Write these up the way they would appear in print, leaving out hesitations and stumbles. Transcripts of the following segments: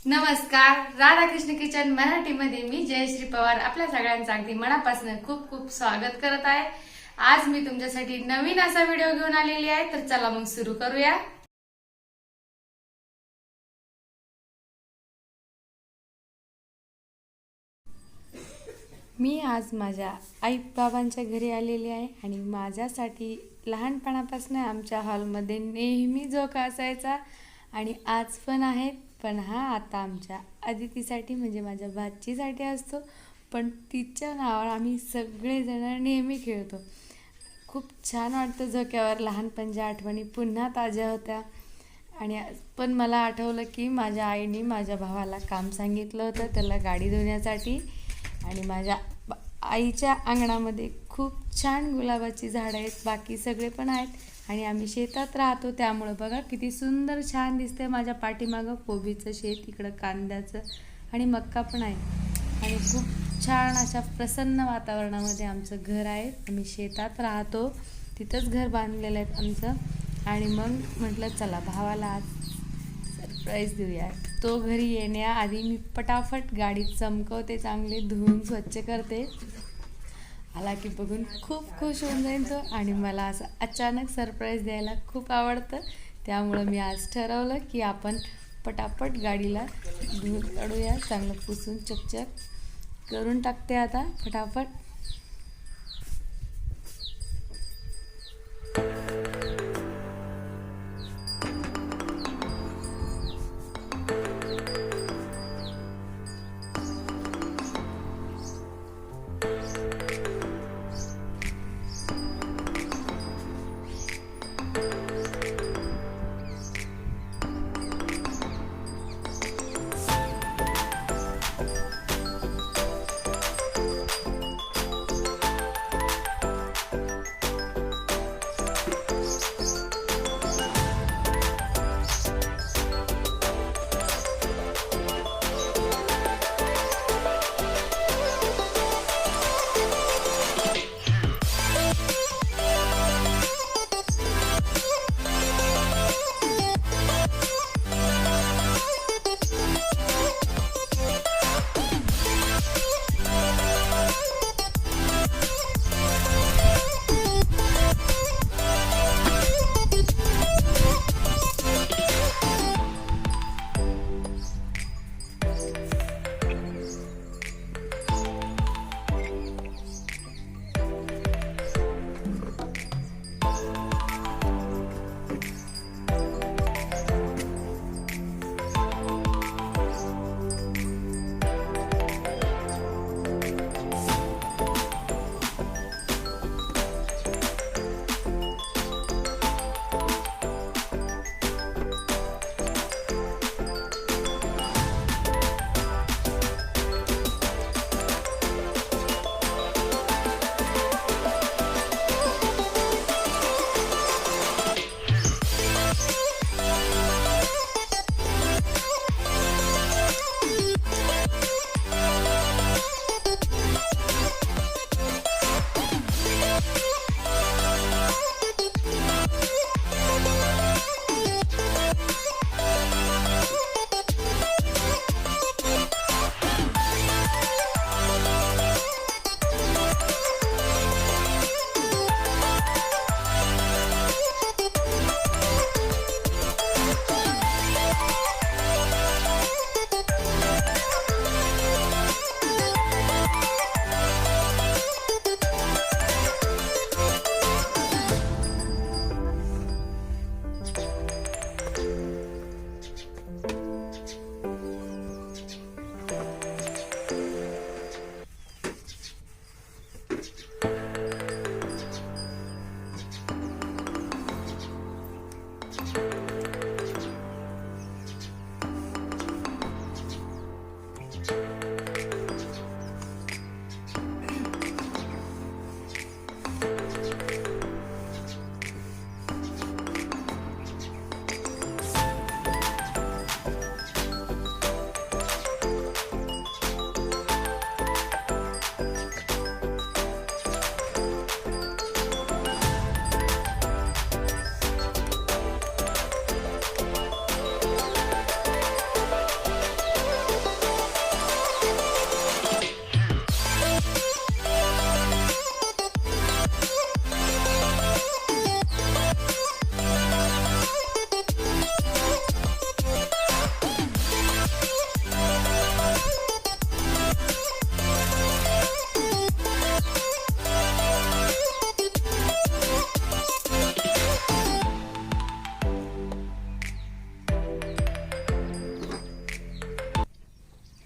नमस्कार, राधाकृष्ण किचन मराठीमध्ये मी जयश्री पवार आपल्या सगळ्यांचं अगदी मनापासून खूप खूप स्वागत करत आहे। आज मी तुमच्यासाठी नवीन असा व्हिडिओ घेऊन आलेली आहे, तर चला मग सुरू करूया। मी आज माझ्या आई बाबांच्या घरी आलेली आहे आणि माझ्यासाठी लहानपणापासून आमच्या हॉलमध्ये नेहमी झोका असायचा आणि आज पण आहे। पण हा आता आमच्या अदितीसाठी म्हणजे माझ्या भाचीसाठी असतो, पण तिच्या नावावर आम्ही सगळेजण नेहमी खेळतो। खूप छान वाटतं, झोक्यावर लहानपणच्या आठवणी पुन्हा ताज्या होत्या। आणि पण मला आठवलं की माझ्या आईने माझ्या भावाला काम सांगितलं होतं त्याला गाडी धुण्यासाठी, आणि माझ्या आईच्या अंगणामध्ये खूप छान गुलाबाची झाडं आहेत, बाकी सगळे पण आहेत आणि आम्ही शेतात राहतो, त्यामुळे बघा किती सुंदर छान दिसते। माझ्या पाठीमागं कोबीचं शेत, इकडं कांद्याचं आणि मक्का पण आहे आणि खूप छान अशा प्रसन्न वातावरणामध्ये आमचं घर आहे। आम्ही शेतात राहतो, तिथंच घर बांधलेलं आहे आमचं। आणि मग म्हटलं चला भावाला आज सरप्राईज देऊया। तो घरी येण्याआधी मी पटापट गाडी चमकवते, चांगले धुवून स्वच्छ करते। आला की बघून खूप खुश होऊन जाईल तो, आणि मला असं अचानक सरप्राईज द्यायला खूप आवडतं, त्यामुळं मी आज ठरवलं की आपण पटापट गाडीला धुवून काढूया, चांगलं पुसून चकचक करून टाकते आता फटाफट।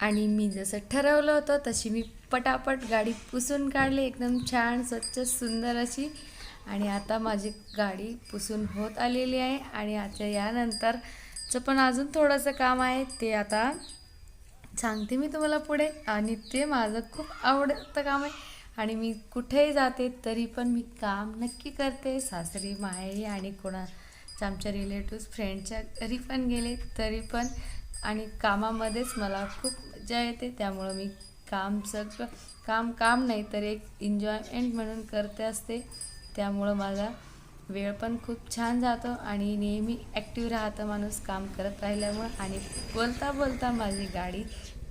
आणि मी जसं ठरवलं होतं तशी मी पटापट गाडी पुसून काढली, एकदम छान स्वच्छ सुंदर अशी. आणि आता माझी गाडी पुसून होत आलेली आहे. आणि आता यानंतरचं पण अजून थोडंसं काम आहे, ते आता सांगते मी तुम्हाला पुढे. आणि ते माझं खूप आवडतं काम आहे. आणि मी कुठेही जाते तरी पण मी काम नक्की करते, सासरी माहेरी आणि कोणाच्या आमच्या रिलेटिव्स फ्रेंडच्या घरी पण गेले तरी पण. आणि कामामध्येच मला खूप मजा येते, त्यामुळं मी काम सगळं काम नाही तर एक एन्जॉयमेंट म्हणून करते असते. त्यामुळं माझा वेळ पण खूप छान जातो आणि नेहमी ॲक्टिव्ह राहतं माणूस काम करत राहिल्यामुळं. आणि बोलता बोलता माझी गाडी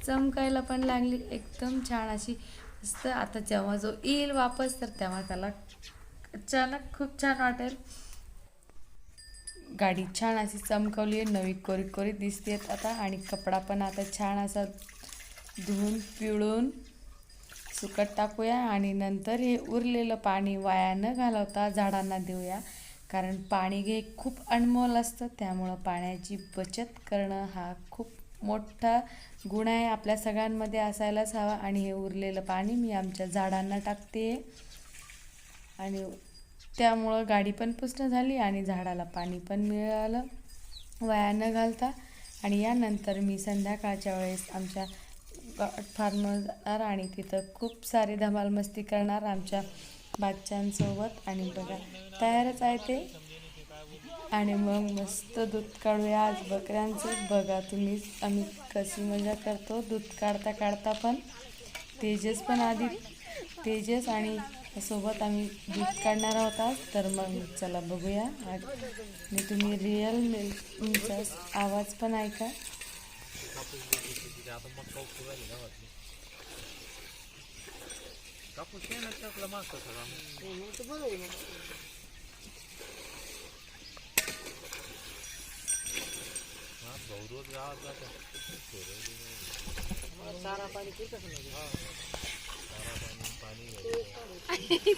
चमकायला पण लागली, एकदम छान अशी मस्त. आता जेव्हा जो येईल वापस तर तेव्हा त्याला अचानक खूप छान वाटेल. गाडी छान अशी चमकवली आहे, नवी कोरीत दिसते आता. आणि कपडा पण आता छान असा धुवून पिळून सुकत टाकूया. आणि नंतर हे उरलेलं पाणी वाया न घालवता झाडांना देऊया, कारण पाणी हे खूप अनमोल असतं. त्यामुळं पाण्याची बचत करणं हा खूप मोठा गुण आहे, आपल्या सगळ्यांमध्ये असायलाच हवा. आणि हे उरलेलं पाणी मी आमच्या झाडांना टाकते. आणि त्यामुळं गाडी पण पुसणं झाली आणि झाडाला पाणी पण मिळालं वाया न घालता. आणि यानंतर मी संध्याकाळच्या वेळेस आमच्या फार्मवर जाणार आणि तिथं खूप सारी धमाल मस्ती करणार आमच्या बाच्चांसोबत. आणि बघा तयारच आहे ते. आणि मग मस्त दूध काढूया आज बकऱ्यांचं. बघा तुम्ही आम्ही कशी मजा करतो दूध काढता पण. तेजस आणि सोबत आम्ही दूध काढणार आहोत आज. तर मग चला बघूया. आणि तुम्ही रिअल मिल्कचा आवाज पण ऐका.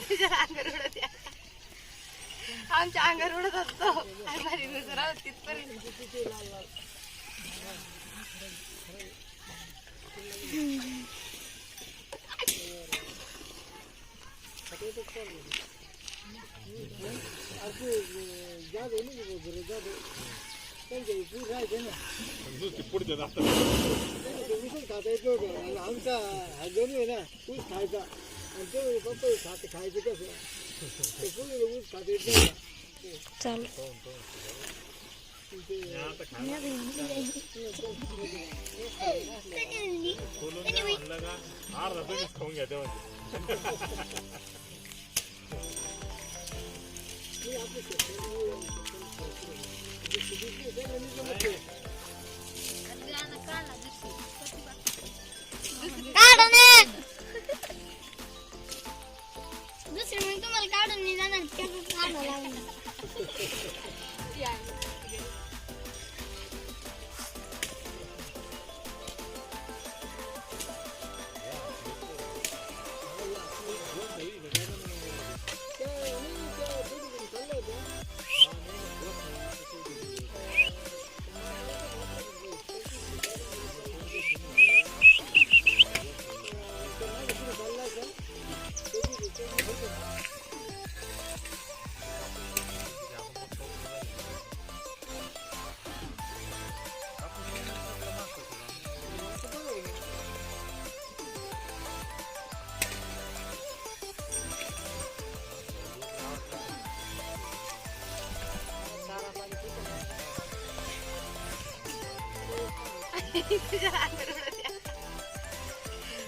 तुझ्या अंगावर उडत या. आमच्या अंगावर उडत असतो माझी गुजरा तिथपर्यंत. आमचा हा जणू आहे ना ऊस खायचा आणि ते पप्पा खायचं कसं ते ऊस खात येत नाही. खाऊन घ्या तेव्हा दुसरी मग तुम्हाला काढून मी जाणार तुझ्या अंगावर उडत या.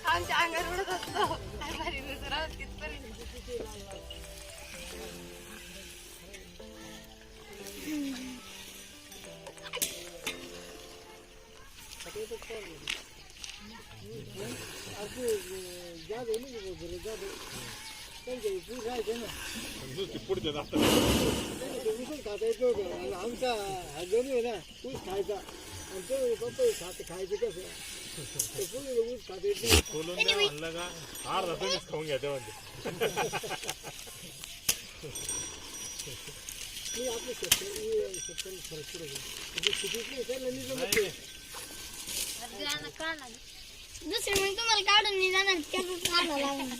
आमच्या अंगावर उडत असतो माझी गुजरा तिथपर्यंत. पुढच्या ऊसच खाता येत नव्हतं आणि आमचा हा जणू आहे ना ऊस खायचा आणि ते पप्पा खायचं कसं ते ऊस खात येत नाही. खोलून द्या म्हणलं का अर्धा तुम्हीच खाऊन घ्या तेव्हा मी आपलं शेतकरी फरक पडत म्हणजे शेतीत नाही त्याला मी जमत नाही. दुसरी मग तुम्हाला काढून मी जाणार त्याच काढा लागणार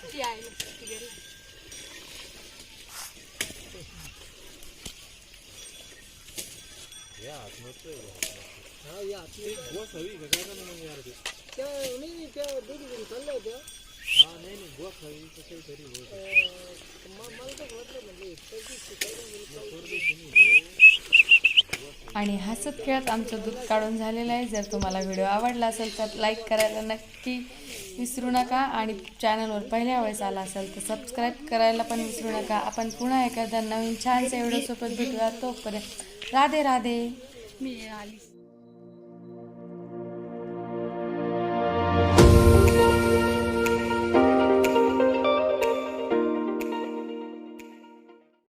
ती आहे ना, ती घरी. हा या आपली गोस हवी का काय करणार मग यार ते त्या नाही त्या दोघी चालल्या होत्या हा नाही गोस हवी तर काहीतरी होत मला तर वाटलं म्हणजे आणि हसत खेळत आमचं दूध काढून झालेलं आहे. जर तुम्हाला व्हिडिओ आवडला असेल तर लाईक करायला नक्की विसरू नका आणि चॅनलवर पहिल्या वेळेस आला असेल तर सबस्क्राईब करायला पण विसरू नका. आपण पुन्हा एखाद्या नवीन छानशा व्हिडिओसोबत भेटूया. तोपर्यंत राधे राधे. मी आली